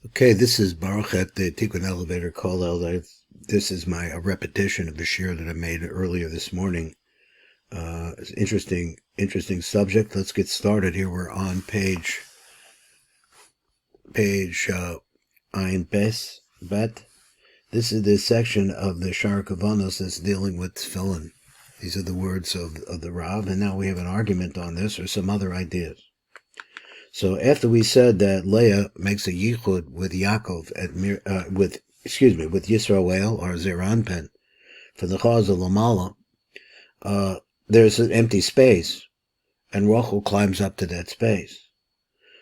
Okay, this is Baruch at the Tikkun Elevator Call Out. This is my repetition of the shir that I made earlier this morning. It's interesting subject. Let's get started here. We're on page Ayin Bes Bet. This is the section of the Shar Kavanos that's dealing with tefillin. These are the words of the Rav, and now we have an argument on this or some other ideas. So after we said that Leah makes a yichud with Yaakov with Yisrael or Zeranpen for the cause of Lamala, there's an empty space, and Rachel climbs up to that space.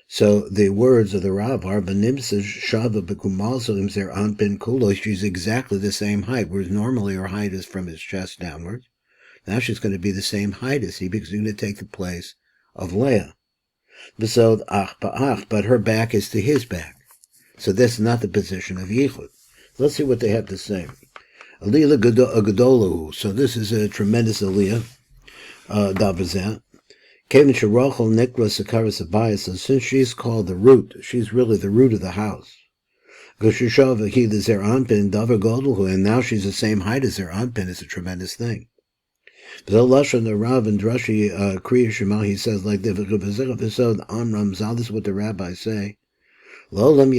So the words of the Rav are Benimsa Shava Bekumalsalim Zeranpen Kulo. She's exactly the same height, whereas normally her height is from his chest downwards. Now she's going to be the same height as he because she's going to take the place of Leah. But her back is to his back. So that's not the position of Yichud. Let's see what they have to say. Aliyah Gadolahu. So this is a tremendous Aliyah. Davazah. Kevin Sharachel Nikra Sakaris Abayas. So since she's called the root, she's really the root of the house. Goshishava he the Zeranpin Davar Godalahu, and now she's the same height as Zeranpin. It's a tremendous thing. The Rav and Drashi Kriya Shema, he says like this, this is what the rabbis say. Man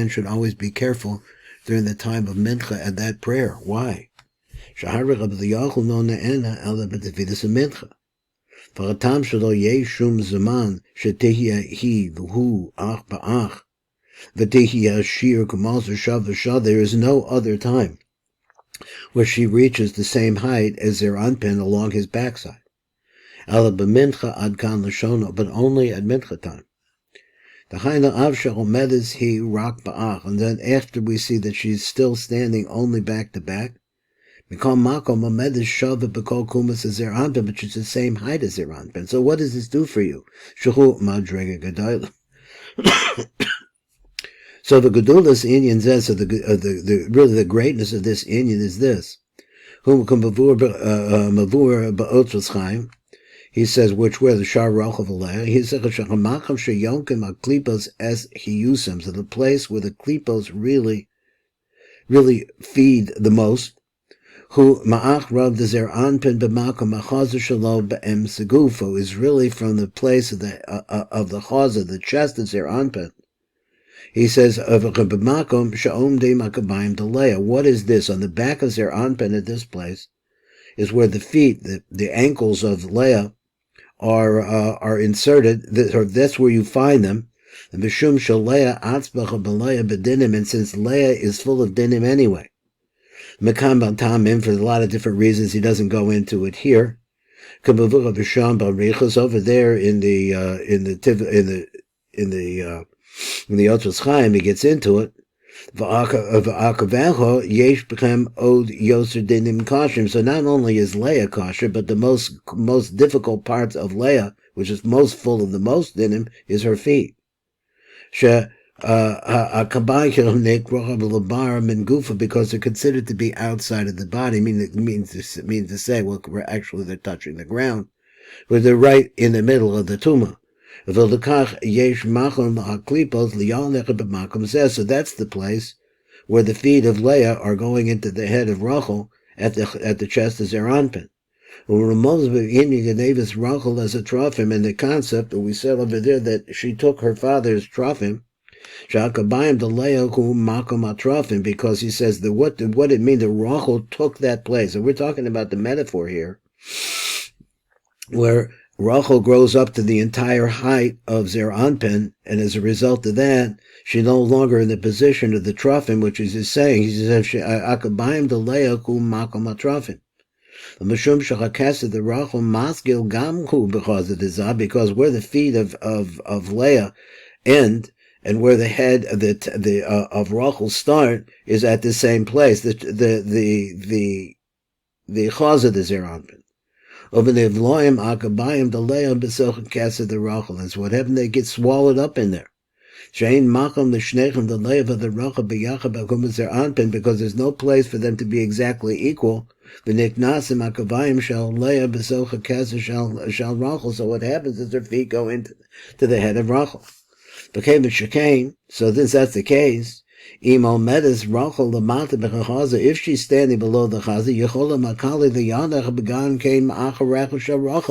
should always be careful during the time of mincha at that prayer. Why? There is no other time where she reaches the same height as Zeranpin along his backside. But only at mincha time. And then after we see that she's still standing only back to back, but she's the same height as Zeranpin. So what does this do for you? So the Gedulas Inyan says, so really the greatness of this Inyan is this. He says, which were the Shar Rachel V'Leah. He says, as hiyusim, so the place where the klipos really feed the most. Who ma'ach rav the zeranpin b'makom achazer shalo b'em segufo is really from the place of the chazer, the chest of zeranpin. He says, what is this? On the back of Zeranpin at this place is where the feet, the ankles of Leah are inserted. That's where you find them. And since Leah is full of dinim anyway. For a lot of different reasons, he doesn't go into it here. Over there in the Yotzos Chaim, he gets into it. So not only is Leah kosher, but the most difficult parts of Leah, which is most full of the most dinim, is her feet. Because they're considered to be outside of the body. Means to say, well, they're touching the ground, but they're right in the middle of the tumah. So that's the place where the feet of Leah are going into the head of Rachel at the chest of Zeranpin. Rachel as a trophim, and the concept that we said over there that she took her father's trophim, because he says that what it means that Rachel took that place. And we're talking about the metaphor here, where Rachel grows up to the entire height of Zeranpin, and as a result of that, she's no longer in the position of the trophim, which is his saying. He says, "Akabayim de Leah kum makom atrophim." The mishum shachakased the Rachel maskil gamku because of the because where the feet of Leah end and where the head of Rachel start is at the same place. The chaz of the Zeranpin. Over the Vloim Akabayim the Leah Besocha Kasser the Rachel. And so what happened? They get swallowed up in there. Shein Macham the Shnechem the Leah of the Rachel Beyacha Bakum Zeranpin, because there's no place for them to be exactly equal. The Niknasim Akabayim shall Leah Besocha Kasser shall Rachel. So what happens is their feet go into the head of Rachel. became a shekain. So since that's the case, if she's standing below the chaza,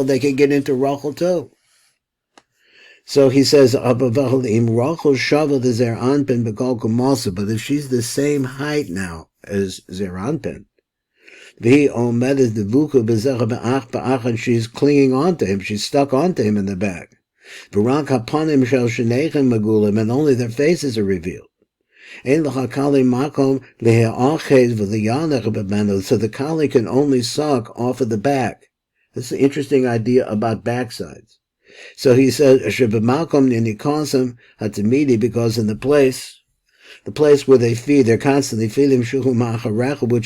they can get into Rachel too. So he says, but if she's the same height now as Zeranpin, and she's clinging onto him, she's stuck onto him in the back, and only their faces are revealed. So the kali can only suck off of the back. This is an interesting idea about backsides. So he says, because in the place where they feed, they're constantly feeding, which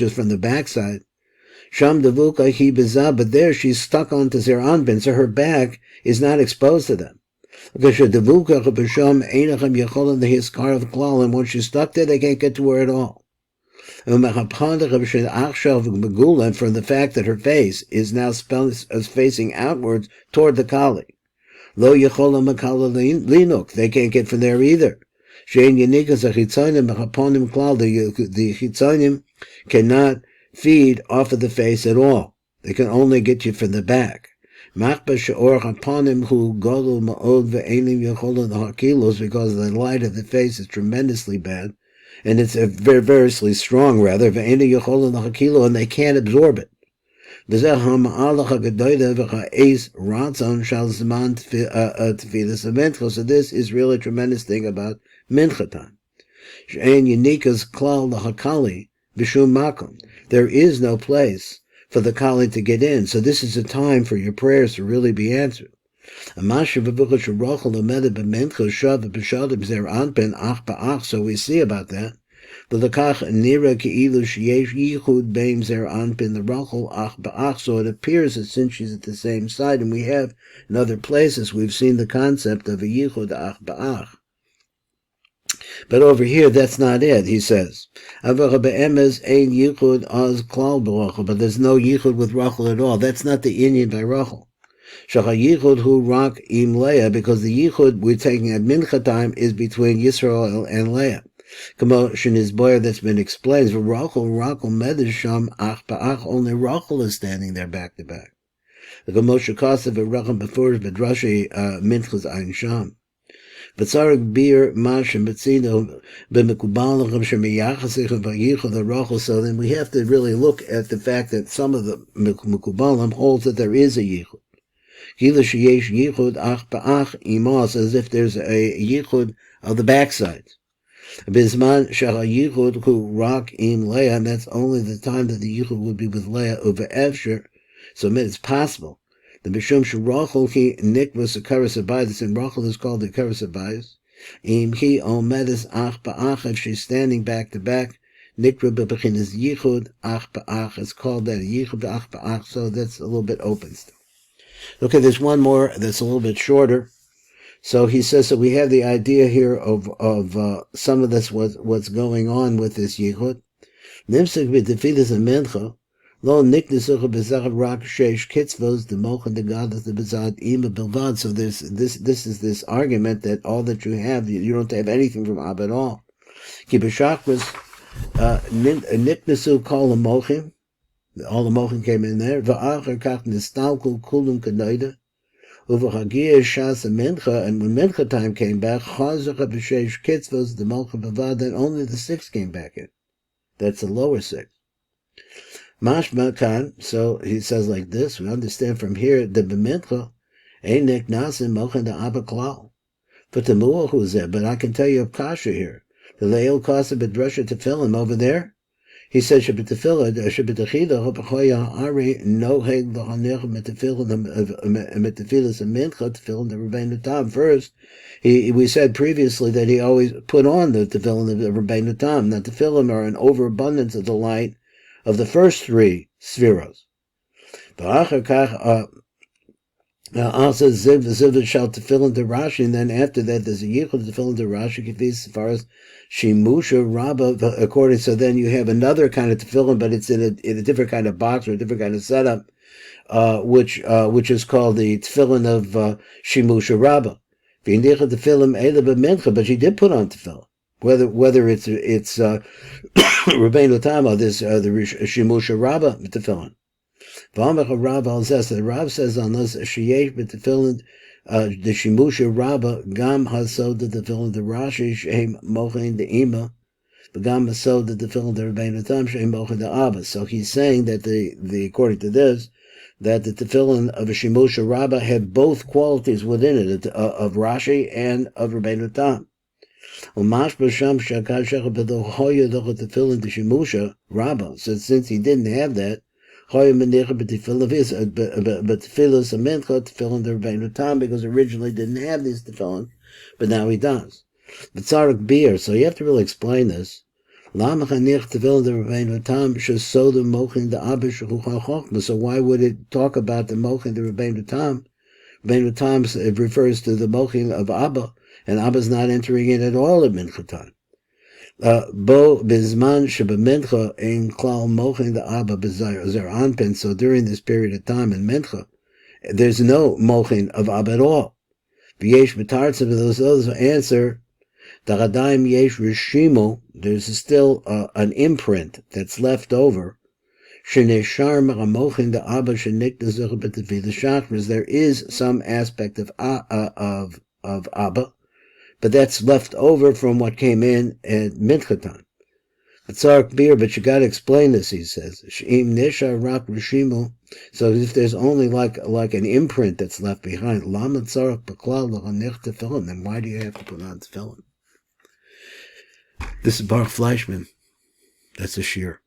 is from the backside. But there she's stuck onto their anbin, so her back is not exposed to them. And once she's stuck there, they can't get to her at all. And from the fact that her face is now facing outwards toward the kali. They can't get from there either. The chitzonim cannot feed off of the face at all. They can only get you from the back. Because the light of the face is tremendously bad, and it's very, very strong, rather, and they can't absorb it. So this is really a tremendous thing about mincha time. There is no place for the kali to get in, so this is a time for your prayers to really be answered. So we see about that. So it appears that since she's at the same side, and we have in other places, we've seen the concept of a yichud ach ba'ach. But over here, that's not it, he says. But there's no yichud with Rachel at all. That's not the inyan by Rachel. Yichud hu rak im Leah, because the yichud we're taking at mincha time is between Yisrael and Leah. Commotion is boyer that's been explained. For Rachel medisham ach ba'ach, only Rachel is standing there back to back. The commotion kasav v'rachel before bedrashi minchas ein sham. But Sarek Bir Mash and Betzino B'Mekubalachim Shemiyachasich and Vayichel the Rachel. So then we have to really look at the fact that some of the Mekubalim holds that there is a yichud. Kila sheyesh yichud ach ba'ach imas, as if there's a yichud of the backside. Bisman shara yichud hu rak im Leah, and that's only the time that the yichud would be with Leah over Evsher. So it's possible. The Bishum Shurachel he nikvus a karas abayis, and Rachel is called the karas abayis. Im he omedis ach ba'ach, if she's standing back to back, nikra bebechinas yichud ach ba'ach, it's called that yichud ach ba'ach. So that's a little bit open still. Okay, there's one more that's a little bit shorter. So he says that we have the idea here of some of this what's going on with this yichud. Nimsik b'tefilas amencha. Lo niknesucha b'zachar rak sheish kitzvos demochan degadas the bezad ima bilvad. So this is this argument that all that you have, you don't have anything from Ab at all. Ki b'shachris niknesu kol hamochim, all the mochim came in there. V'achar kach nistalku kulum k'noida uv'chagia shas mincha, and when mincha time came back, chazacha b'sheish kitzvos demochan bilvad, then only the 6 came back in. That's the lower 6. Mashma kan, so he says like this, we understand from here, the b'mincha, einik nasim mochen the abba klal. For temuah who's there, but I can tell you of kasha here. The leil kasa b'drasha tefillin over there, he says, Shabbatafillah, Shabbatachida, Hopachoya, Ari, Noheg, the Hanech, Metafillas, and Mincha, Tefillin, the Rabbeinu Tam. First, we said previously that he always put on the Tefillin of the Rabbeinu Tam. Now, Tefillin are an overabundance of the light of the first 3 spheros. Also, Ziv shall Tefillin to Rashi, and then after that, there's a Yichud Tefillin to Rashi, as far as Shimusha Rabba, according, so then you have another kind of tefillin, but it's in a different kind of box or a different kind of setup, which is called the tefillin of Shimusha Rabba. But she did put on tefillin. Whether it's Rabbeinu Tam or this the Shimusha Rabbah tefillin. The Rav says on this sheyesh b'tefillin the Shimusha Rabbah gam hasod the tefillin the Rashi shehem mochen the ima. So he's saying that the according to this, that the tefillin of a Shimusha Rabbah had both qualities within it, of Rashi and of Rabbeinu Tam. So since he didn't have that, because originally didn't have these tefillin, but now he does. But Tzarak Bir, so you have to really explain this. So why would it talk about the mochin the Rabbeinu Tam? Rabbeinu Tam, it refers to the mochin of Abba, and Abba's not entering in at all at Mincha time. Bo bizman shebemincha ein klal mochin the Abba b'zer anpin. So during this period of time in Mincha, there's no mochin of Abba at all. V'yesh b'tartzav, those others answer. There's still an imprint that's left over. There is some aspect of Abba, but that's left over from what came in at Mincha time. But you got to explain this, he says. So if there's only like an imprint that's left behind, then why do you have to put on tefillin? This is Baruch Fleischman. That's a shear.